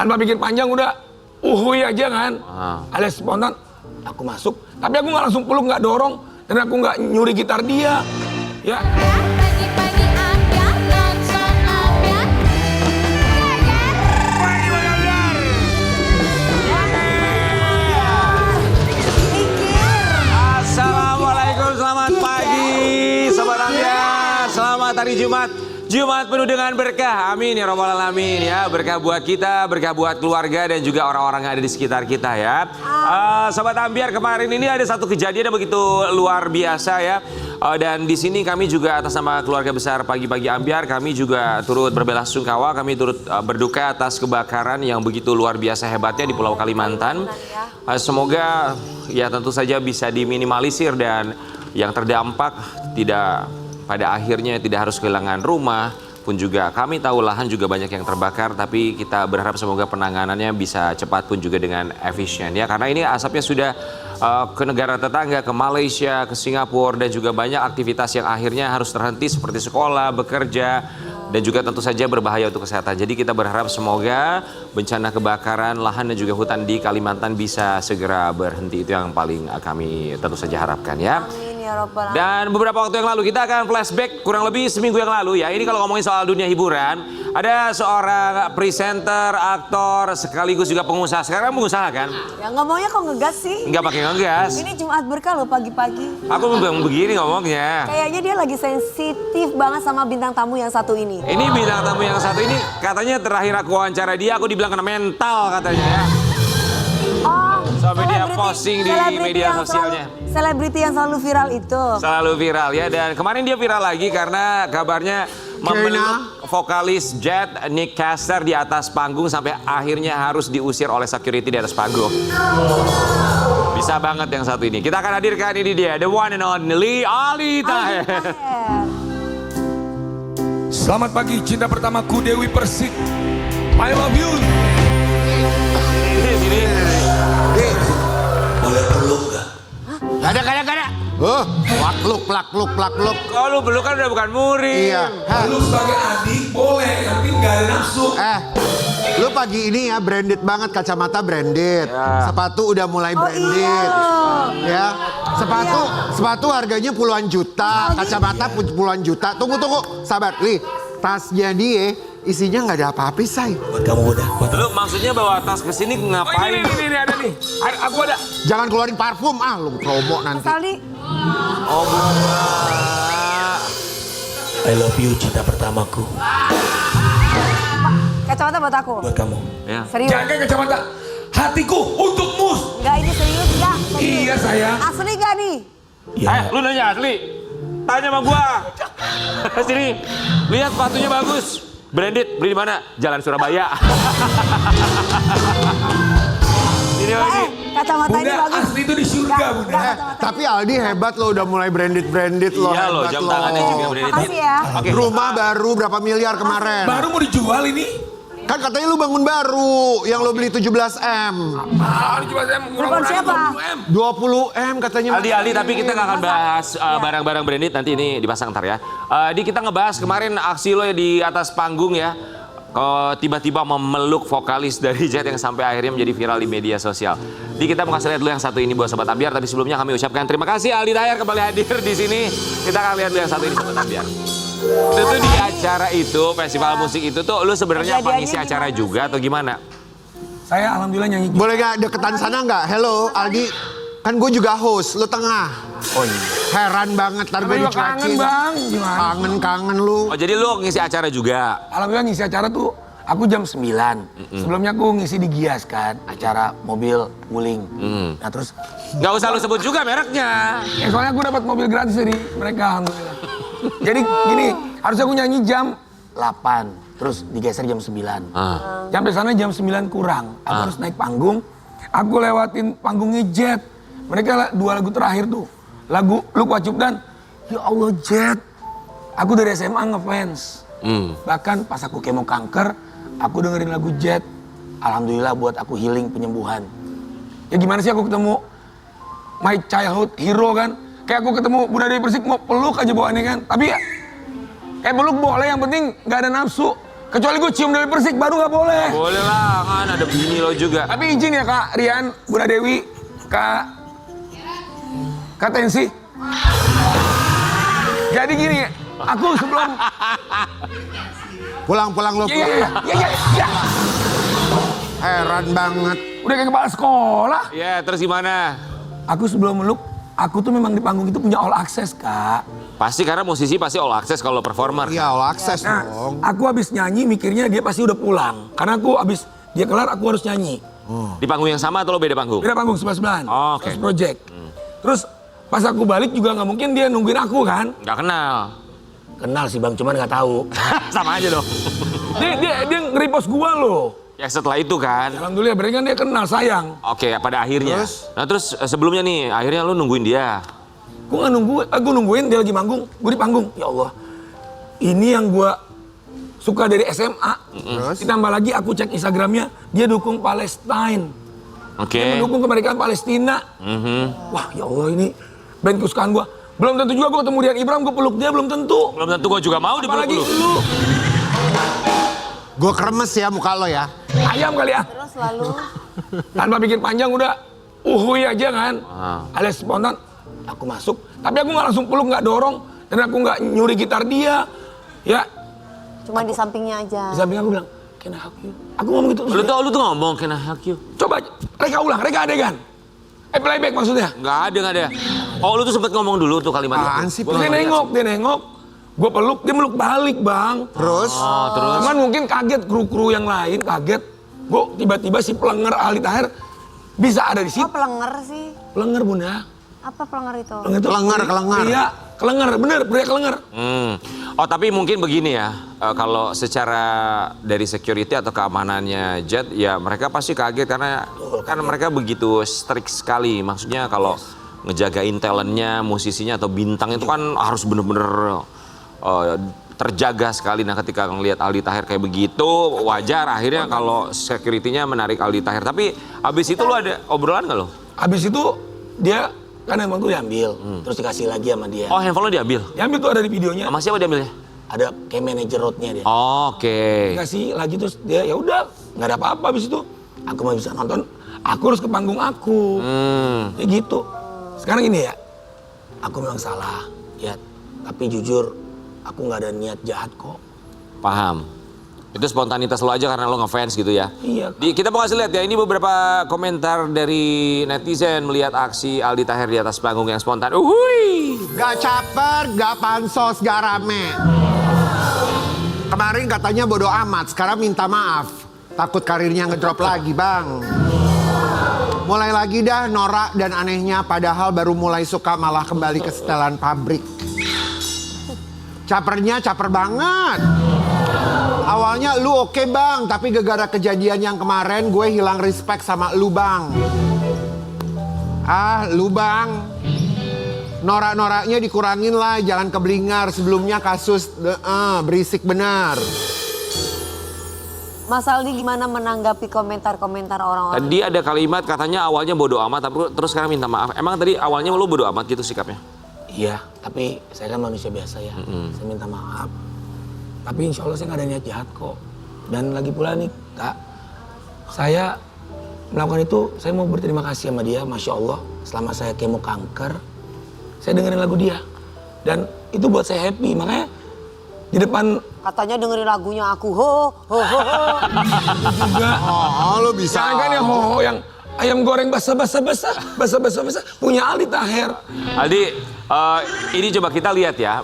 Tanpa pikir panjang udah uhui aja kan. Alias spontan, aku masuk. Tapi aku nggak langsung peluk, nggak dorong. Dan aku nggak nyuri gitar dia. Ya. Pagi-pagi Ambiar, nonton Ambiar. Assalamualaikum, selamat pagi Sobat Ambiar. Selamat hari Jumat. Jumat penuh dengan berkah, amin ya robbal alamin ya. Berkah buat kita, berkah buat keluarga dan juga orang-orang yang ada di sekitar kita ya. Sobat Ambiar, kemarin ini ada satu kejadian yang begitu luar biasa ya. Dan di sini kami juga atas nama keluarga besar Pagi-Pagi Ambiar, kami juga turut berbelasungkawa, kami turut berduka atas kebakaran yang begitu luar biasa hebatnya di Pulau Kalimantan. Semoga ya tentu saja bisa diminimalisir dan yang terdampak tidak pada akhirnya tidak harus kehilangan rumah, pun juga kami tahu lahan juga banyak yang terbakar, tapi kita berharap semoga penanganannya bisa cepat pun juga dengan efisien ya, karena ini asapnya sudah ke negara tetangga, ke Malaysia, ke Singapura, dan juga banyak aktivitas yang akhirnya harus terhenti seperti sekolah, bekerja, dan juga tentu saja berbahaya untuk kesehatan. Jadi kita berharap semoga bencana kebakaran lahan dan juga hutan di Kalimantan bisa segera berhenti, itu yang paling kami tentu saja harapkan ya. Dan beberapa waktu yang lalu kita akan flashback kurang lebih seminggu yang lalu ya. Ini kalau ngomongin soal dunia hiburan, ada seorang presenter, aktor, sekaligus juga pengusaha. Sekarang pengusaha kan? Ya ngomongnya kok ngegas sih? Nggak pakai ngegas. Ini Jumat berkah loh pagi-pagi. Aku bilang begini ngomongnya. Kayaknya dia lagi sensitif banget sama bintang tamu yang satu ini. Ini bintang tamu yang satu ini katanya terakhir aku wawancara dia, aku dibilang kena mental katanya ya. Oh, sampai dia posting di media sosialnya. Selebriti yang selalu viral itu. Selalu viral ya, dan kemarin dia viral lagi karena kabarnya memeluk vokalis Jet Nick Caster di atas panggung sampai akhirnya harus diusir oleh security di atas panggung. Bisa banget yang satu ini. Kita akan hadirkan ini dia, the one and only Ali Taher. Selamat pagi, cinta pertamaku Dewi Persik. I love you. Sini. Boleh peluk gak? Gak ada. Plak-luk. Kalau lu belum kan udah bukan murid. Iya. Lu sebagai adik boleh, tapi gak ada nafsu. Lu pagi ini ya branded banget, kacamata branded, sepatu udah mulai branded, ya. Sepatu harganya puluhan juta, kacamata puluhan juta. Tunggu, sabar, Li. Tasnya dia isinya nggak ada apa-apa, say. Buat kamu udah. Lu maksudnya bawa tas ke sini ngapain? Oh, ini ada nih. Aku ada. Jangan keluarin parfum, lu promo nanti. Saldi. Oh, I love you, cinta pertamaku. Kacamata buat aku. Buat kamu. ya. Serius. Jangan kayak kacamata. Hatiku untukmu. Enggak, ini serius ya? Iya sayang. Asli gak nih? Lu nanya asli? Tanya sama gua. Sini, lihat sepatunya bagus. Branded, beli di mana? Jalan Surabaya. Ini lagi. Kacamata ini Bunda, bagus. asli itu di surga, Bunda. Tapi Aldi hebat lo, udah mulai branded lo. Iya loh, hebat jam lo. tangannya juga branded. Makasih ya. Oke. Rumah baru berapa miliar kemarin? Baru mau dijual ini. Kan katanya lu bangun baru, yang lo beli 17M. Ini cuma saya Bukan siapa? 20M. 20M katanya. Aldi, tapi kita nggak akan bahas barang-barang branded, nanti ini dipasang ntar ya. Di kita ngebahas kemarin aksi lo ya di atas panggung ya. Tiba-tiba memeluk vokalis dari Jet yang sampai akhirnya menjadi viral di media sosial. Di kita mau kasih lihat dulu yang satu ini buat Sobat Ambiar, tapi sebelumnya kami ucapkan terima kasih Aldi Taher kembali hadir di sini. Kita akan lihat dulu yang satu ini Sobat Ambiar. Itu tuh di acara itu, festival musik itu tuh lu sebenarnya pengisi acara juga atau gimana? Saya alhamdulillah nyanyi. Boleh gak deketan sana nggak? Hello Aldi, kan gue juga host, lu tengah. Oh iya. Heran banget, ntar gue Juga kangen dicuekin. bang, gimana? Kangen lu. Oh jadi lu ngisi acara juga? Alhamdulillah ngisi acara tuh, aku jam 9. Sebelumnya aku ngisi di Gias kan, acara mobil wuling. Nah terus, Gak usah lu sebut juga mereknya. ya soalnya aku dapat mobil gratis dari mereka alhamdulillah. Jadi gini, harusnya aku nyanyi jam 8, terus digeser jam 9. Sampai sana jam 9 kurang, aku harus naik panggung. Aku lewatin panggungnya Jet. Mereka 2 lagu terakhir tuh. Lagu Luk Wacup dan Ya Allah Jet. Aku dari SMA ngefans. Bahkan pas aku kemo kanker, aku dengerin lagu Jet. Alhamdulillah buat aku healing, penyembuhan. Ya gimana sih aku ketemu my childhood hero kan. Kayak aku ketemu Bunda Dewi Persik mau peluk aja bawaannya kan. Tapi ya kayak peluk boleh, yang penting gak ada nafsu. Kecuali gue cium Dewi Persik baru nggak boleh. Boleh lah, kan ada bini lo juga. Tapi izin ya Kak Rian, Bunda Dewi, Kak Tensi. Jadi gini, aku sebelum Pulang lo. Iya. Heran banget. Udah kayak kepala sekolah. Ya, terus gimana? Aku sebelum meluk, aku tuh memang di panggung itu punya all access, Kak. Pasti karena musisi pasti all access kalau performer. Iya, all access Nah, dong. aku habis nyanyi mikirnya dia pasti udah pulang. Karena aku habis dia kelar, aku harus nyanyi. Di panggung yang sama atau lo beda panggung? Beda panggung sebelah-sebelahan. Oh, oke. Terus project. Terus pas aku balik juga nggak mungkin dia nungguin aku kan. Nggak kenal. Kenal sih Bang, cuman nggak tahu. Sama aja dong. dia nge-repost gua loh. Ya setelah itu kan. Alhamdulillah, berarti kan dia kenal, sayang. Oke, pada akhirnya. Terus sebelumnya nih, akhirnya lu nungguin dia. Gue nungguin dia lagi manggung, gue di panggung. Ya Allah, ini yang gue suka dari SMA. Terus? Ditambah lagi aku cek Instagramnya, dia dukung Palestine. Oke. Dia mendukung kemerdekaan Palestina. Wah ya Allah, ini band kesukaan gue. Belum tentu juga gue ketemu Rian Ibram, gue peluk dia, belum tentu. Belum tentu gue juga mau dipeluk Apalagi lu. lu, Gue kremes ya muka lo ya. ayam kali ya. Terus lalu Tanpa pikir panjang udah uhui aja kan. Ah. Alias spontan, aku masuk. Tapi aku nggak langsung peluk, nggak dorong. Dan aku nggak nyuri gitar dia. Ya, cuma di sampingnya aja. di samping aku bilang, can I help you? Aku ngomong gitu. Lu tuh ngomong can I help you? Coba, reka adegan. Playback maksudnya. Nggak ada. Oh lu tuh sempet ngomong dulu tuh kalimat Apaan itu. sih, Terus dia nengok. Gue peluk, dia meluk balik Bang. Terus? Oh terus. Cuman mungkin kaget, kru-kru yang lain kaget. Gue tiba-tiba si Pelenger Aldi Taher bisa ada di situ. Kok pelenger sih? Pelenger Bunda. Apa pelenger itu? Pelenger itu Kelenger. Iya, kelenger, bener, pria kelenger. Oh tapi mungkin begini ya, kalau secara dari security atau keamanannya Jet, ya mereka pasti kaget karena kan mereka begitu strict sekali. Maksudnya kalau ngejagain talentnya, musisinya atau bintang itu kan harus bener-bener terjaga sekali. Nah ketika ngelihat Aldi Taher kayak begitu, wajar akhirnya kalau security-nya menarik Aldi Taher. Tapi abis itu lu ada obrolan nggak lo? Habis itu dia kan emang tuh diambil, terus dikasih lagi sama dia. Oh handphone lo diambil? Diambil tuh ada di videonya. Sama siapa diambilnya? Ada kayak manajer roadnya dia. Oke. Dikasih lagi terus dia ya udah nggak ada apa-apa habis itu. Aku mau bisa nonton, aku harus ke panggung aku. Ya gitu. Sekarang ini ya, aku memang salah, ya. Tapi jujur, aku nggak ada niat jahat kok. Paham. Itu spontanitas lo aja karena lo ngefans gitu ya. Iya. Kita mau kasih lihat ya, ini beberapa komentar dari netizen melihat aksi Aldi Taher di atas panggung yang spontan. Uhuy. Gak caper, gak pansos, gak rame. Kemarin katanya bodo amat, sekarang minta maaf. Takut karirnya ngedrop lagi bang. Mulai lagi dah norak dan anehnya, padahal baru mulai suka malah kembali ke setelan pabrik. Capernya caper banget. Awalnya lu oke bang, tapi gara-gara kejadian yang kemarin gue hilang respect sama lu bang. Lu bang. Norak-noraknya dikurangin lah, jangan keblinger. Sebelumnya kasus berisik benar. Mas Aldi gimana menanggapi komentar-komentar orang-orang? Tadi ada kalimat katanya awalnya bodo amat, tapi terus sekarang minta maaf. Emang tadi awalnya lo bodo amat gitu sikapnya? Iya, tapi saya kan manusia biasa ya. Saya minta maaf. Tapi insya Allah saya nggak ada niat jahat kok. Dan lagi pula nih Kak, saya melakukan itu, saya mau berterima kasih sama dia. Masya Allah, selama saya kemo kanker, saya dengerin lagu dia. Dan itu buat saya happy, makanya di depan Katanya dengerin lagunya aku, ho. juga. Oh, lu bisa. Jangan kan yang ho yang ayam goreng basa-basa punya Aldi Taher. Aldi, ini coba kita lihat ya.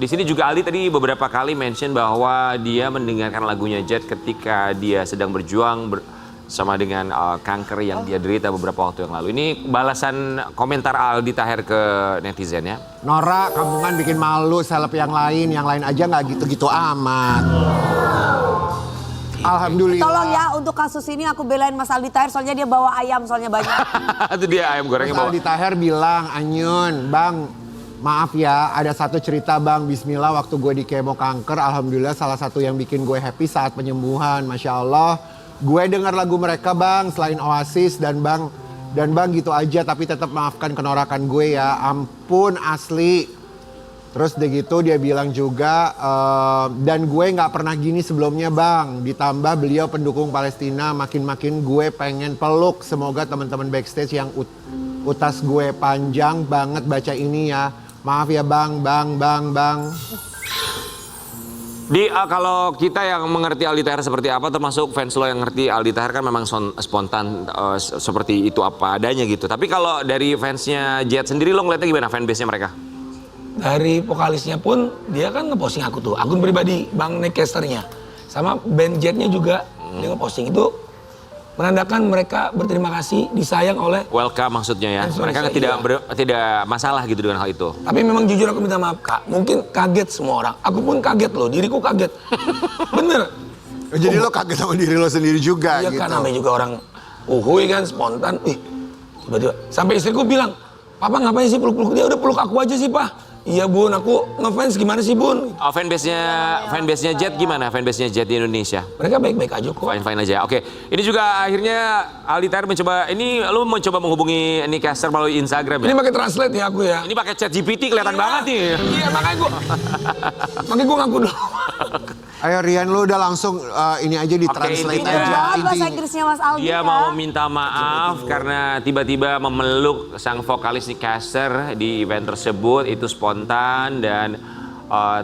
Di sini juga Aldi tadi beberapa kali mention bahwa dia mendengarkan lagunya Jet ketika dia sedang berjuang sama dengan kanker yang dia derita beberapa waktu yang lalu. Ini balasan komentar Aldi Taher ke netizen ya. Nora, kampungan bikin malu, seleb yang lain aja nggak gitu-gitu amat. Alhamdulillah. Tolong ya untuk kasus ini aku belain Mas Aldi Taher soalnya dia bawa ayam soalnya banyak. Itu dia ayam gorengnya bawa. Aldi Taher bilang, Anyun, bang, maaf ya, ada satu cerita bang, bismillah waktu gue di kemo kanker, alhamdulillah salah satu yang bikin gue happy saat penyembuhan, Masya Allah. Gue dengar lagu mereka bang, selain Oasis dan bang gitu aja, tapi tetap maafkan kenorakan gue ya, ampun asli. Terus udah gitu dia bilang juga, dan gue nggak pernah gini sebelumnya bang. Ditambah beliau pendukung Palestina, makin-makin gue pengen peluk. Semoga teman-teman backstage yang utas gue panjang banget baca ini ya. Maaf ya bang. Kalau kita yang mengerti Aldi Taher seperti apa, termasuk fans lo yang ngerti Aldi Taher kan memang spontan seperti itu apa adanya gitu. Tapi kalau dari fansnya Jet sendiri lo ngeliatnya gimana fanbase-nya mereka? Dari vokalisnya pun dia kan ngeposting aku tuh, akun pribadi Bang Necasternya. Sama band Jetnya juga dia ngeposting itu menandakan mereka berterima kasih, disayang oleh Welcome maksudnya ya. fans Mereka Indonesia, tidak masalah gitu dengan hal itu. Tapi memang jujur aku minta maaf Kak, mungkin kaget semua orang. Aku pun kaget loh, diriku kaget. Bener. Jadi lo kaget sama diri lo sendiri juga Iya gitu. kan, namanya juga orang uhuy kan, spontan. Tiba-tiba sampai istriku bilang, Papa ngapain sih peluk-peluk dia? Udah peluk aku aja sih Pak. Iya Bun, aku ngefans gimana sih Bun? Oh, fanbase-nya Jet gimana? Fanbase-nya Jet di Indonesia? Mereka baik-baik aja kok. Fine aja. Oke. Ini juga akhirnya Aldi Taher mencoba, ini lu mencoba menghubungi Nick Caster melalui Instagram ya? Ini pakai translate ya aku ya. Ini pakai chat GPT kelihatan banget nih. Iya makanya gue ngaku dulu. Ayo Rian lo udah langsung ini aja di translate intinya- aja. Bahasa Intinya. Inggrisnya Mas Aldi Dia ya. mau minta maaf karena tiba-tiba memeluk sang vokalis Nick Caster di event tersebut, itu spontan dan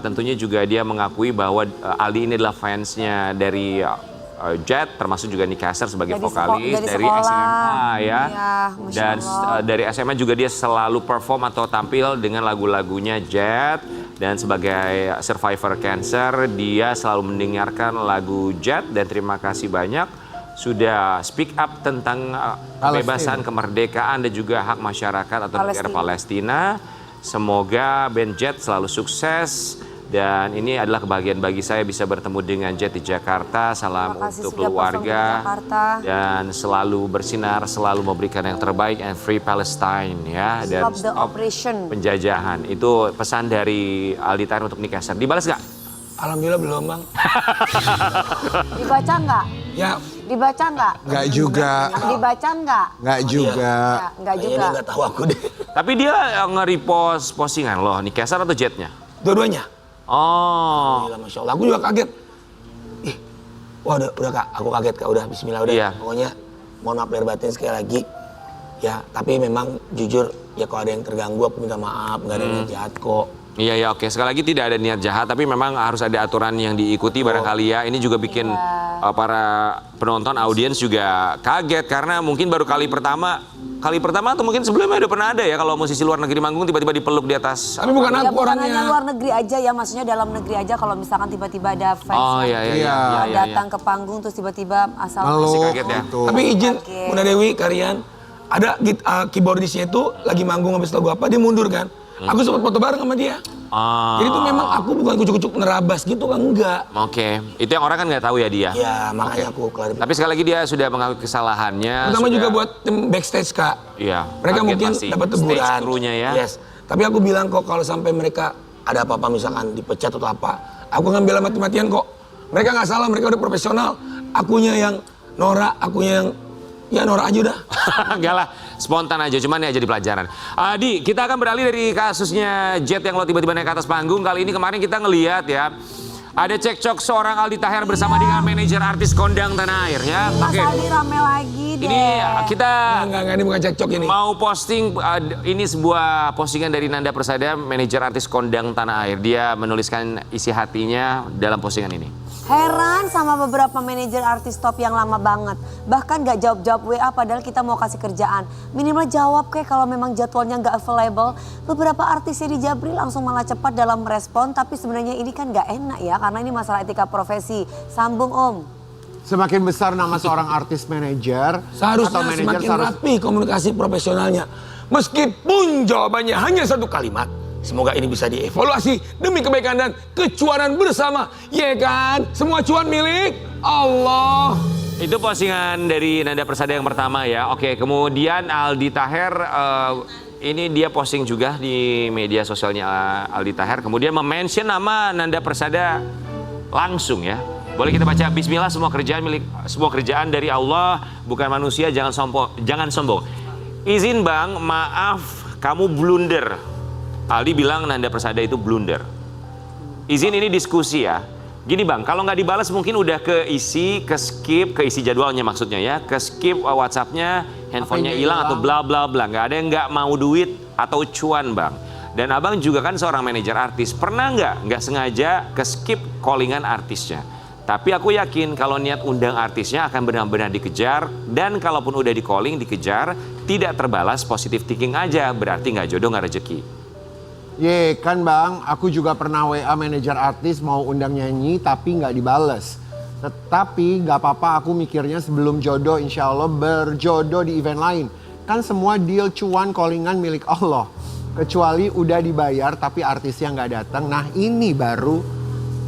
tentunya juga dia mengakui bahwa Aldi ini adalah fansnya dari Jet, termasuk juga Nick Caster sebagai vokalis dari sekolah. SMA ya. Iya, Masya Dan Allah. dari SMA juga dia selalu perform atau tampil dengan lagu-lagunya Jet. Dan sebagai survivor cancer, dia selalu mendengarkan lagu Jet dan terima kasih banyak sudah speak up tentang kebebasan, kemerdekaan dan juga hak masyarakat atau negara Palestina. Semoga band Jet selalu sukses dan ini adalah kebahagiaan bagi saya bisa bertemu dengan Jet di Jakarta. Salam Terima kasih untuk sudah perform di keluarga Jakarta. dan selalu bersinar, selalu memberikan yang terbaik and free Palestine ya dan Stop the operation. penjajahan. Itu pesan dari Aldi Taher untuk Nick Caster. Dibalas nggak? Alhamdulillah belum Bang. Dibaca nggak? Ya, Dibaca nggak? Nggak juga. Dibaca nggak? Nggak juga. Ya, nggak kayaknya juga. dia nggak tahu aku deh. Tapi dia nge-repost postingan loh, Nick Caster atau Jetnya? Dua-duanya. Oh, Alhamdulillah, Masya Allah. Aku juga kaget. Wah udah Kak, aku kaget Kak. Udah bismillah udah. Iya. Pokoknya mohon maaf lahir batin sekali lagi. Ya, tapi memang jujur ya kalau ada yang terganggu aku minta maaf. Nggak ada yang jahat kok. iya ya oke. Sekali lagi tidak ada niat jahat, tapi memang harus ada aturan yang diikuti barangkali ya. Ini juga bikin para penonton, audiens juga kaget karena mungkin baru kali pertama atau mungkin sebelumnya udah pernah ada ya kalau musisi luar negeri manggung tiba-tiba dipeluk di atas. Tapi bukan Ya aku bukan orangnya. hanya luar negeri aja ya, maksudnya dalam negeri aja kalau misalkan tiba-tiba ada fans Oh yang iya. datang ke panggung terus tiba-tiba asal Masih Meluk kaget ya? gitu. Tapi izin, Kaget. Bunda Dewi, Karian, ada keyboardisnya itu lagi manggung habis lagu apa, dia mundur kan. Aku sempat foto bareng sama dia. Jadi itu memang aku bukan kucuk-kucuk nerabas gitu kan, enggak. Oke, itu yang orang kan nggak tahu ya dia. Ya makanya aku klarifikasi. Tapi sekali lagi dia sudah mengakui kesalahannya. Terutama sudah- juga buat tim backstage Kak. Iya. Mereka kaget mungkin pasti. dapat teguran. Stage crew-nya ya. Yes. Tapi aku bilang kok kalau sampai mereka ada apa-apa misalkan dipecat atau apa, aku nggak bela mati-matian kok. Mereka nggak salah, mereka udah profesional. Akunya yang norak, akunya yang ya norak aja udah. Enggak lah, spontan aja, cuman ya jadi pelajaran. Di, kita akan beralih dari kasusnya Jet yang lo tiba-tiba naik ke atas panggung. Kali ini kemarin kita ngelihat ya, ada cekcok seorang Aldi Taher bersama dengan manajer artis kondang tanah air ya. Mas Oke, Aldi rame lagi deh. ini kita Enggak, ini bukan cekcok ini. mau posting, ini sebuah postingan dari Nanda Persada, manajer artis kondang tanah air. Dia menuliskan isi hatinya dalam postingan ini. Heran sama beberapa manajer artis top yang lama banget. Bahkan gak jawab-jawab WA padahal kita mau kasih kerjaan. Minimal jawab kayak kalau memang jadwalnya gak available. Beberapa artis yang dijabri langsung malah cepat dalam merespon. Tapi sebenarnya ini kan gak enak ya karena ini masalah etika profesi. Sambung Om. Semakin besar nama seorang artis manajer Seharusnya semakin rapi komunikasi profesionalnya. Meskipun jawabannya hanya satu kalimat. Semoga ini bisa dievaluasi demi kebaikan dan kecuanan bersama. Ya kan? Semua cuan milik Allah. Itu postingan dari Nanda Persada yang pertama ya. Oke, kemudian Aldi Taher, ini dia posting juga di media sosialnya Aldi Taher. Kemudian mention nama Nanda Persada langsung ya. Boleh kita baca Bismillah, semua kerjaan dari Allah, bukan manusia, jangan sombong. Izin Bang, maaf kamu blunder. Aldi bilang Nanda Persada itu blunder. Izin ini diskusi ya. Gini bang, kalau nggak dibalas mungkin udah ke isi jadwalnya maksudnya ya, ke skip WhatsApp-nya, handphonenya hilang atau bla bla bla. Nggak ada yang nggak mau duit atau cuan bang. Dan abang juga kan seorang manajer artis, pernah nggak sengaja ke skip callingan artisnya? Tapi aku yakin kalau niat undang artisnya akan benar-benar dikejar, dan kalaupun udah di calling dikejar, tidak terbalas, positive thinking aja, berarti nggak jodoh nggak rezeki. Ye kan bang, aku juga pernah WA manajer artis mau undang nyanyi tapi nggak dibales. Tetapi nggak apa-apa, aku mikirnya sebelum jodoh insya Allah berjodoh di event lain. Kan semua deal cuan callingan milik Allah. Kecuali udah dibayar tapi artisnya nggak datang. Nah ini baru.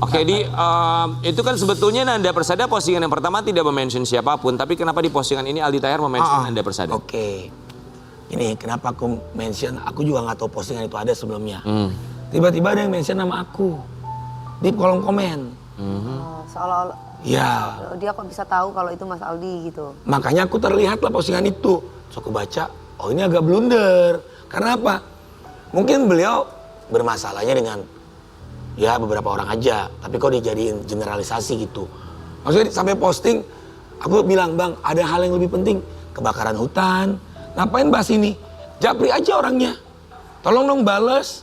Oke, itu kan sebetulnya Nanda Persada postingan yang pertama tidak mention siapapun, tapi kenapa di postingan ini Aldi Taher mention Nanda Persada? Oke. Ini kenapa aku mention, aku juga nggak tahu postingan itu ada sebelumnya. Tiba-tiba ada yang mention nama aku di kolom komen. Seolah-olah Ya, dia kok bisa tahu kalau itu Mas Aldi gitu. makanya aku terlihat lah postingan itu. So aku baca, oh ini agak blunder. Karena apa? Mungkin beliau bermasalahnya dengan ya beberapa orang aja, tapi kok dijadiin generalisasi gitu. Maksudnya sampai posting, aku bilang bang ada hal yang lebih penting, kebakaran hutan, ngapain bahas ini? Japri aja orangnya, tolong dong bales.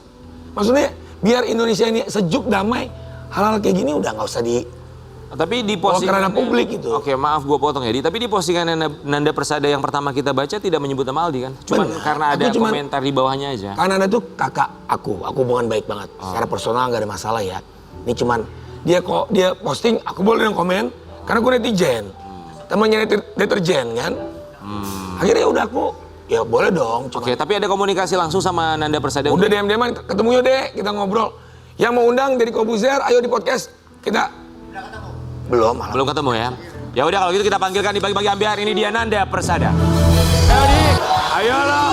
Maksudnya biar Indonesia ini sejuk damai, hal-hal kayak gini udah nggak usah di. Tapi di Bawa postingan kerana publik itu. Oke, maaf gue potong ya. Tapi di postingan Nanda Persada yang pertama kita baca tidak menyebut nama Aldi kan? Cuman Benar. karena ada Aku cuman- komentar di bawahnya aja. Karena Anda tuh kakak aku hubungan baik banget. Secara personal nggak ada masalah ya. Ini cuman dia posting, aku boleh dong komen, karena aku netizen. Temannya deterjen kan. Akhirnya udah aku, ya boleh dong. Cuma Oke, tapi ada komunikasi langsung sama Nanda Persada. udah DM-an, ketemu yuk deh, kita ngobrol. Yang mau undang dari Kobuzer, ayo di podcast kita. Belum malah. Belum ketemu ya? Ya udah kalau gitu kita panggilkan di pagi-pagi ambiar. Ini dia Nanda Persada. Ayo Di, ayo lo.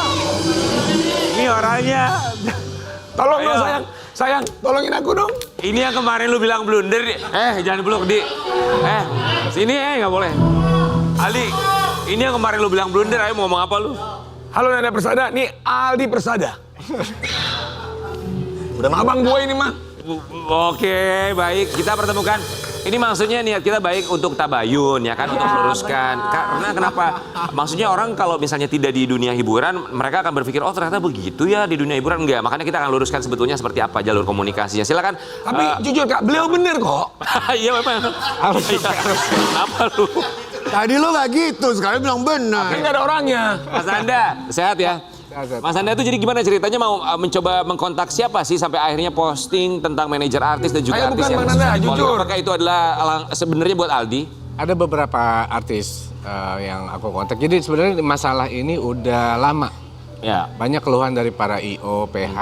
Ini orangnya. Tolong Ayo. dong sayang, tolongin aku dong. Ini yang kemarin lu bilang blunder. Jangan peluk Di. Sini nggak boleh. Ali, ini yang kemarin lu bilang blunder. Ayo mau ngomong apa lu? Halo Nanda Persada, nih Aldi Persada. Udah sama abang gue ini mah. Oke, baik. Kita pertemukan. Ini maksudnya niat kita baik untuk tabayun ya kan, untuk meluruskan. Karena kenapa? Maksudnya orang kalau misalnya tidak di dunia hiburan, mereka akan berpikir, oh ternyata begitu ya di dunia hiburan. Enggak, makanya kita akan luruskan sebetulnya seperti apa jalur komunikasinya. Silakan. Tapi jujur kak, beliau bener kok. Iya memang. Apa lu? Tadi lu nggak gitu, sekarang bilang benar. Kan nggak ada orangnya. Mas Anda, sehat ya? Mas Anda itu jadi gimana ceritanya mau mencoba mengkontak siapa sih sampai akhirnya posting tentang manajer artis dan juga Saya artis bukan yang Bang Nanda, susah di jujur. Apakah itu adalah sebenarnya buat Aldi? Ada beberapa artis yang aku kontak. Jadi sebenarnya masalah ini udah lama. Ya. Banyak keluhan dari para IO, PH,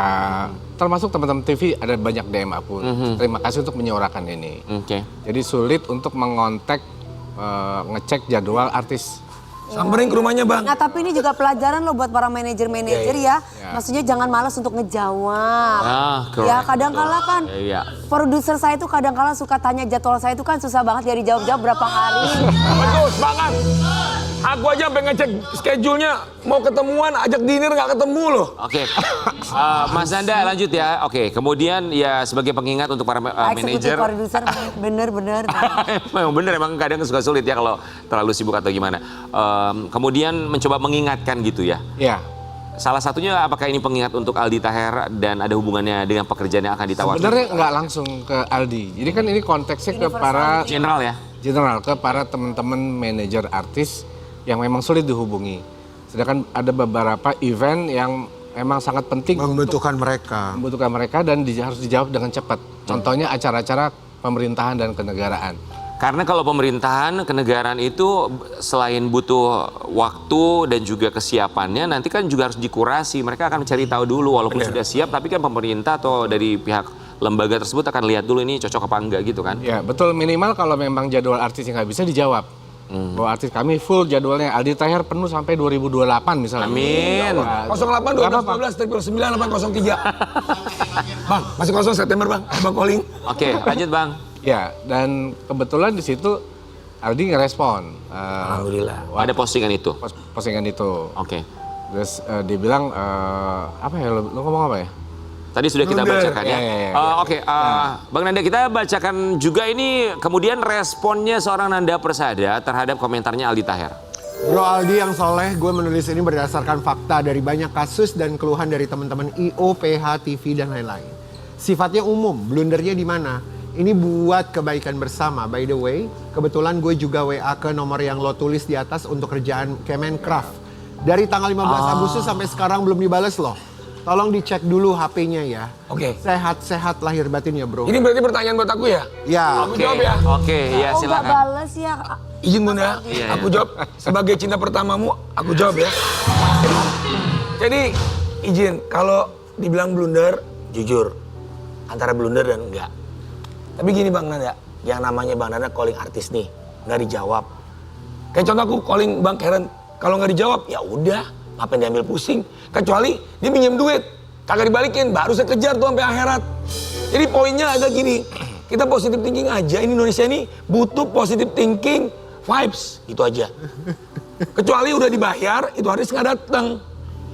termasuk teman-teman TV ada banyak DM aku. Terima kasih untuk menyuarakan ini. Oke. Jadi sulit untuk mengontak, ngecek jadwal artis. Samperin ke rumahnya bang. Nah tapi ini juga pelajaran loh buat para manajer-manajer ya. Maksudnya jangan malas untuk ngejawab. Correct. Ya kadang-kala kan Iya. produser saya itu kadang-kala suka tanya jadwal saya itu kan susah banget dia dijawab-jawab berapa hari. Betul, semangat. Aku aja pengen ngecek schedule-nya, mau ketemuan, ajak dinner nggak ketemu loh. Oke. Mas Nanda lanjut ya. Oke, kemudian ya sebagai pengingat untuk para Eksekutif manajer. produser bener-bener. Memang bener, emang kadang suka sulit ya kalau terlalu sibuk atau gimana. Kemudian mencoba mengingatkan gitu ya. Ya, Salah satunya apakah ini pengingat untuk Aldi Taher dan ada hubungannya dengan pekerjaan yang akan ditawarkan? sebenarnya nggak langsung ke Aldi. Jadi kan ini konteksnya ke para General ya? general, ke para teman-teman manajer artis yang memang sulit dihubungi. Sedangkan ada beberapa event yang memang sangat penting Membutuhkan mereka. membutuhkan mereka dan harus dijawab dengan cepat. Contohnya acara-acara pemerintahan dan kenegaraan. Karena kalau pemerintahan, kenegaraan itu selain butuh waktu dan juga kesiapannya, nanti kan juga harus dikurasi. Mereka akan mencari tahu dulu, walaupun sudah siap, tapi kan pemerintah atau dari pihak lembaga tersebut akan lihat dulu ini cocok apa enggak gitu kan. Ya betul, minimal kalau memang jadwal artisnya nggak bisa dijawab. Bahwa artis kami full jadwalnya, Aldi Taher penuh sampai 2028 misalnya. Amin. 08 12 12 9 803. Bang, masih kosong September bang. Bang calling. Oke, lanjut Bang. Ya, dan kebetulan di situ Aldi ngerespon. Alhamdulillah. Ada postingan itu. Postingan itu. Oke. Terus dia bilang, apa ya, lo ngomong apa ya? Tadi sudah kita Blunder. bacakan ya. Ya. Oke, Bang Nanda, kita bacakan juga ini kemudian responnya seorang Nanda Persada terhadap komentarnya Aldi Taher. Bro Aldi yang soleh, gue menulis ini berdasarkan fakta dari banyak kasus dan keluhan dari teman-teman IO, PH, TV, dan lain-lain. Sifatnya umum, blundernya di mana? Ini buat kebaikan bersama. By the way, kebetulan gue juga WA ke nomor yang lo tulis di atas untuk kerjaan Kemencraft. Dari tanggal 15 Agustus sampai sekarang belum dibales loh. Tolong dicek dulu HP-nya ya. Oke. Sehat-sehat lahir batin ya bro. Ini berarti pertanyaan buat aku ya? Ya. Aku jawab ya. Oke, ya Oh nggak silakan. bales ya. Izin Bunda, Iya, aku jawab sebagai cinta pertamamu, aku jawab ya. Jadi izin, kalau dibilang blunder, jujur, antara blunder dan enggak. Tapi gini Bang Nanda, yang namanya Bang Nanda calling artis nih, nggak dijawab. Kayak contoh aku calling Bang Karen, kalau nggak dijawab, ya udah, ngapain diambil pusing. Kecuali dia pinjam duit, kagak dibalikin, baru saya kejar tuh sampai akhirat. Jadi poinnya agak gini, kita positive thinking aja, ini Indonesia ini butuh positive thinking, vibes, gitu aja. Kecuali udah dibayar, itu artis nggak datang.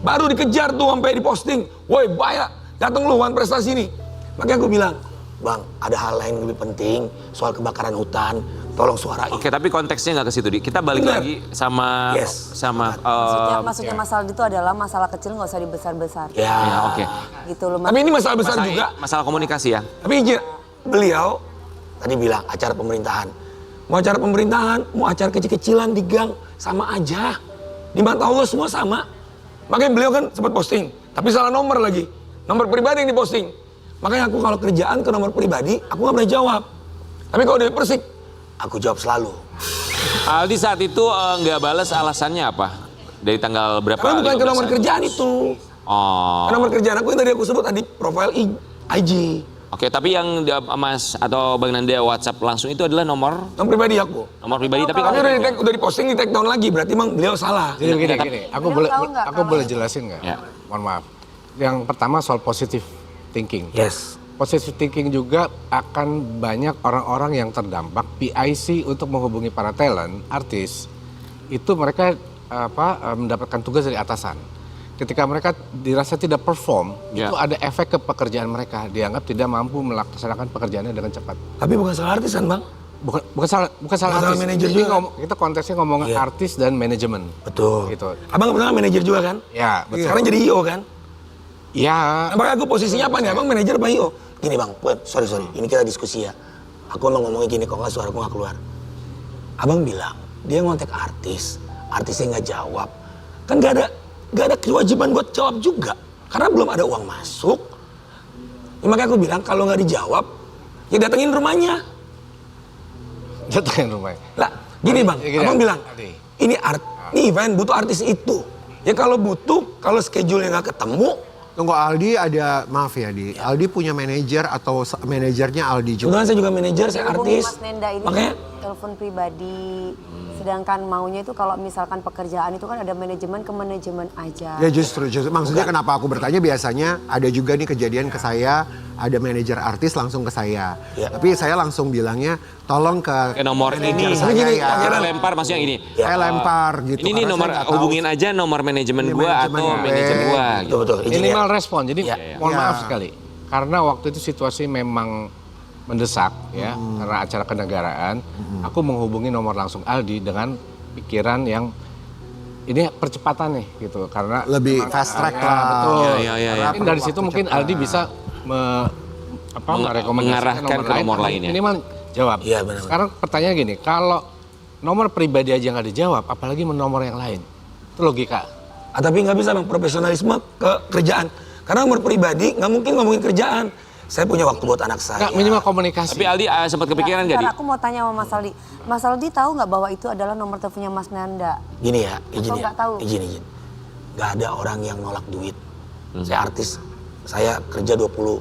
Baru dikejar tuh sampai diposting. Woi bayar, datang lu wan prestasi nih. Makanya aku bilang, Bang ada hal lain yang lebih penting soal kebakaran hutan. Tolong suarain. Oke, tapi konteksnya nggak ke situ, Di. Kita balik Bener. lagi sama Yes. Maksudnya masalah itu adalah masalah kecil nggak usah dibesar-besar. Ya, ya, oke. Gitu loh. Tapi ini masalah besar Masalah, juga. masalah komunikasi ya. Tapi izin, beliau tadi bilang acara pemerintahan. Mau acara pemerintahan, mau acara kecil-kecilan di gang, sama aja. Di mata Allah semua sama. Makanya beliau kan sempat posting, tapi salah nomor lagi. Nomor pribadi yang diposting. Makanya aku kalau kerjaan ke nomor pribadi, aku nggak pernah jawab. Tapi kalau dari Persik, aku jawab selalu. Aldi saat itu nggak balas alasannya apa? Dari tanggal berapa? Karena bukan ke 15 nomor Agustus. kerjaan itu. Oh. Ke nomor kerjaan aku yang tadi aku sebut tadi, profile IG. Oke, tapi yang Mas atau Bang Nanda WhatsApp langsung itu adalah nomor Nomor pribadi aku. pribadi, tapi Tapi kalau udah diposting, di take down lagi, berarti emang beliau salah. Jadi gini, aku Beliau boleh tahu nggak aku kalau boleh itu? jelasin nggak? Ya. Mohon maaf. Yang pertama soal positive thinking. Yes. Positive thinking juga akan banyak orang-orang yang terdampak PIC untuk menghubungi para talent, artis. Itu mereka mendapatkan tugas dari atasan. Ketika mereka dirasa tidak perform, Ya. itu ada efek ke pekerjaan mereka. Dianggap tidak mampu melaksanakan pekerjaannya dengan cepat. Tapi bukan salah artis kan bang? Bukan salah Salah artis. manajer Ini juga. kita konteksnya ngomongin Iya. artis dan manajemen. Betul. Gitu. Abang kebetulan manajer juga kan? Ya, betul. Sekarang jadi IO kan? Ya, Nah, makanya aku posisinya apa nih? Abang manajer apa IO? Gini bang, sorry. Ini kita diskusi ya. Aku emang ngomongnya gini, kok nggak suaraku nggak keluar. Abang bilang, dia ngontek artisnya nggak jawab. Kan nggak ada kewajiban buat jawab juga. Karena belum ada uang masuk. Ya, makanya aku bilang, kalau nggak dijawab, ya datengin rumahnya. datangin rumahnya. Lah, gini bang, Gini, abang bilang, Adi. ini event butuh artis itu. Ya kalau butuh, kalau schedule-nya nggak ketemu, Tunggu Aldi ada, maaf ya Di. Aldi punya manajer atau manajernya Aldi juga? kebetulan saya juga manajer, saya Hubungi artis. Mas Nenda ini Makanya telepon pribadi. Sedangkan maunya itu kalau misalkan pekerjaan itu kan ada manajemen ke manajemen aja. Ya justru maksudnya kenapa aku bertanya, biasanya ada juga nih kejadian ke saya, ada manajer artis langsung ke saya. Ya. Tapi saya langsung bilangnya tolong ke Ke nomor manajer ini. saya Gini, ya. Kita lempar maksudnya ini. Saya lempar gitu. Ini nih karena nomor saya nggak tahu. hubungin aja nomor manajemen Ini gua manajemen atau gue. manajer gua gitu. betul. Izin ya. Minimal respon. Jadi Ya. mohon Ya. maaf sekali. Karena waktu itu situasi memang mendesak ya, karena acara kenegaraan. Aku menghubungi nomor langsung Aldi dengan pikiran yang ini percepatan nih gitu. Karena Lebih fast track lah. Betul. Ya. Mungkin dari situ mungkin Aldi bisa merekomendasikan mengarahkan ke nomor lain ya. Minimal jawab. Iya, benar. Sekarang pertanyaan gini, kalau nomor pribadi aja nggak dijawab, apalagi nomor yang lain. Itu logika. Tapi nggak bisa bang, profesionalisme ke kerjaan. Karena nomor pribadi nggak mungkin ngomongin kerjaan. Saya punya waktu buat anak saya. Nggak, minimal komunikasi. Tapi Aldi sempat kepikiran nggak, Di? Bentar, aku mau tanya sama Mas Aldi. Mas Aldi tahu nggak bahwa itu adalah nomor teleponnya Mas Nanda? Gini ya, izin Atau ya. nggak tahu? Izin. Nggak ada orang yang nolak duit. Saya artis, saya kerja 20.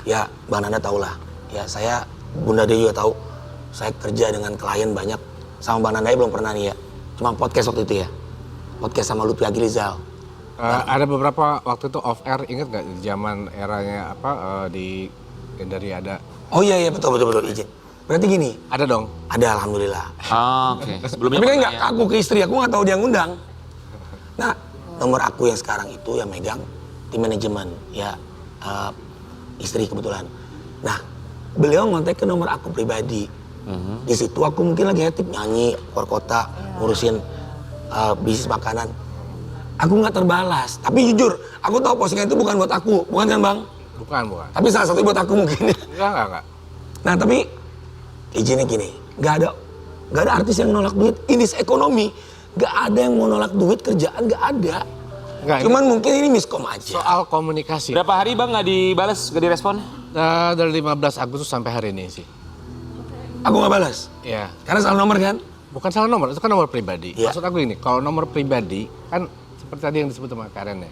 Ya, Bang Nanda tahu lah. Ya, saya, Bunda Dia juga tahu. Saya kerja dengan klien banyak. Sama Bang Nanda belum pernah nih ya. Cuma podcast waktu itu ya. Podcast sama Lutfi Agilizal. Ada beberapa waktu itu off air, inget nggak di zaman eranya di dari ada Oh iya, betul, izin. Berarti gini, ada dong. ada alhamdulillah. Oke. Sebelumnya Tapi kan pernah nggak ya? aku ke istri, aku nggak tahu dia ngundang. Nah, nomor aku yang sekarang itu yang megang tim manajemen. Ya, istri kebetulan. Nah, beliau ngontek ke nomor aku pribadi. Di situ aku mungkin lagi hektik nyanyi keluar kota ngurusin bisnis makanan. Aku nggak terbalas. Tapi jujur, aku tahu postingan itu bukan buat aku, bukan kan Bang? Bukan. Tapi salah satu buat aku mungkin. Enggak. Nah tapi izinnya gini, nggak ada artis yang nolak duit. In this ekonomi, nggak ada yang mau nolak duit kerjaan, nggak ada. Enggak, Cuman mungkin ini miskom aja. soal komunikasi. Berapa hari Bang nggak dibalas, nggak direspon? Dari 15 Agustus sampai hari ini sih. Aku nggak balas, Ya. karena salah nomor kan? Bukan salah nomor, itu kan nomor pribadi. Iya. Maksud aku ini, kalau nomor pribadi kan seperti tadi yang disebut sama Karen ya.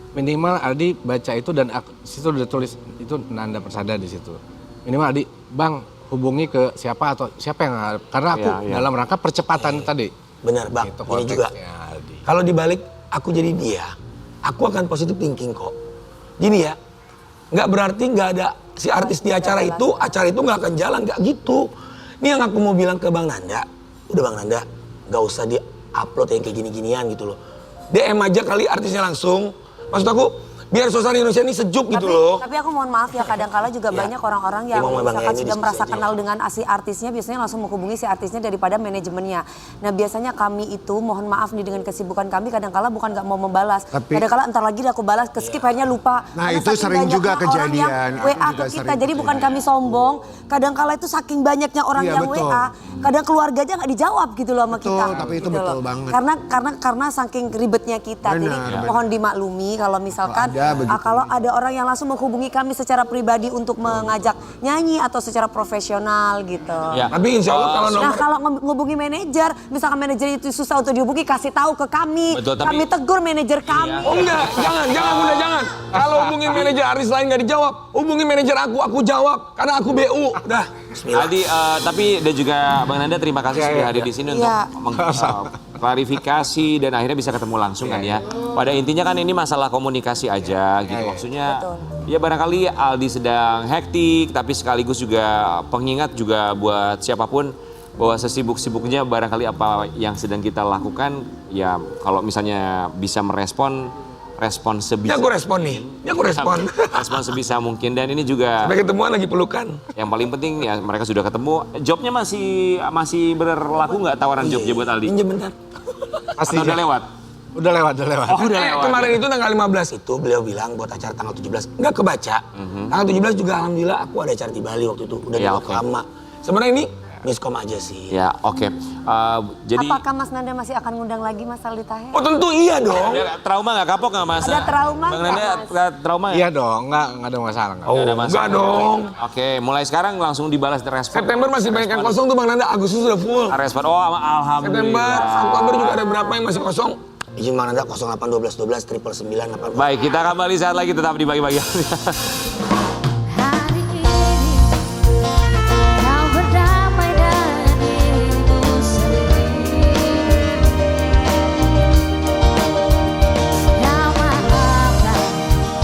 Minimal Aldi baca itu dan situ udah tulis itu Nanda Persada di situ. Minimal Aldi, Bang hubungi ke siapa atau siapa yang karena aku Iya. dalam rangka percepatan tadi. Benar Bang, Itu ini juga. konteksnya Aldi. Kalau dibalik aku jadi dia, aku akan positive thinking kok. Gini ya, nggak berarti nggak ada si artis di acara itu nggak akan jalan, nggak gitu. Ini yang aku mau bilang ke Bang Nanda, udah Bang Nanda, nggak usah di upload yang kayak gini-ginian gitu loh. DM aja kali artisnya langsung. Maksud aku, biar suasana Indonesia ini sejuk gitu loh. Tapi aku mohon maaf ya, kadang-kala juga Ya. banyak orang-orang yang Emang Bang misalkan Eni sudah diskusi merasa aja. kenal dengan si artisnya, biasanya langsung menghubungi si artisnya daripada manajemennya. Nah biasanya kami itu, mohon maaf nih dengan kesibukan kami, kadang-kala bukan nggak mau membalas. Tapi- Kadang-kala entar lagi aku balas, ke skip akhirnya lupa. Nah, Karena itu saking sering banyaknya juga orang kejadian. yang Aku WA juga ke kita, sering jadi bukan kejadian. kami sombong. Kadang-kala itu saking banyaknya orang Iya, yang betul. WA, kadang keluarga aja nggak dijawab gitu loh sama Betul, kita. tapi itu gitu betul loh. banget. Karena saking ribetnya kita. Jadi Benar, mohon dimaklumi kalau misalkan Kalau ada begitu. kalau ada orang yang langsung menghubungi kami secara pribadi untuk mengajak nyanyi atau secara profesional gitu. Ya. Tapi insya Allah kalau Nah nomor kalau ngubungi manajer, misalkan manajer itu susah untuk dihubungi, kasih tahu ke kami. Betul, tapi- Kami tegur manajer kami. Oh enggak, jangan Bunda, jangan. Kalau hubungin manajer artis lain nggak dijawab, hubungin manajer aku jawab. Karena aku BU. Udah, bismillah. Aldi, tapi dan juga Bang Nanda terima kasih sudah hadir di sini Iya. untuk klarifikasi dan akhirnya bisa ketemu langsung kan ya. Pada intinya kan ini masalah komunikasi aja gitu. Maksudnya ya barangkali Aldi sedang hektik tapi sekaligus juga pengingat juga buat siapapun bahwa sesibuk-sibuknya barangkali apa yang sedang kita lakukan ya kalau misalnya bisa merespon respon Ini sebisa aku respon nih, ini aku respon. respon sebisa mungkin dan ini juga Sampai ketemuan lagi pelukan. yang paling penting ya mereka sudah ketemu. Jobnya masih berlaku nggak tawaran jobnya buat Aldi? Pinjam bentar. Pasti Atau udah lewat? Udah lewat. Oh udah lewat. Kemarin itu tanggal 15 itu beliau bilang buat acara tanggal 17. Nggak kebaca. Tanggal 17 juga alhamdulillah aku ada acara di Bali waktu itu. Udah Ya, dibuat oke. lama. Sebenarnya ini miskom aja sih. Ya oke. Jadi Apakah Mas Nanda masih akan ngundang lagi Mas Aldi Taher? Oh tentu iya dong. ada trauma nggak kapok nggak Mas? Ada trauma Bang nggak, Nanda Mas? trauma ya? Iya dong, nggak ada masalah. Nggak. Oh, Nggak ada masalah. enggak dong. Oke, mulai sekarang langsung dibalas respon. September masih banyak yang kosong tuh Bang Nanda. Agustus sudah full. Respon. Oh alhamdulillah. September, Oktober juga ada berapa yang masih kosong. Izin Bang Nanda 08 12 12 999 8. Baik, kita kembali saat lagi tetap di bagi-bagi.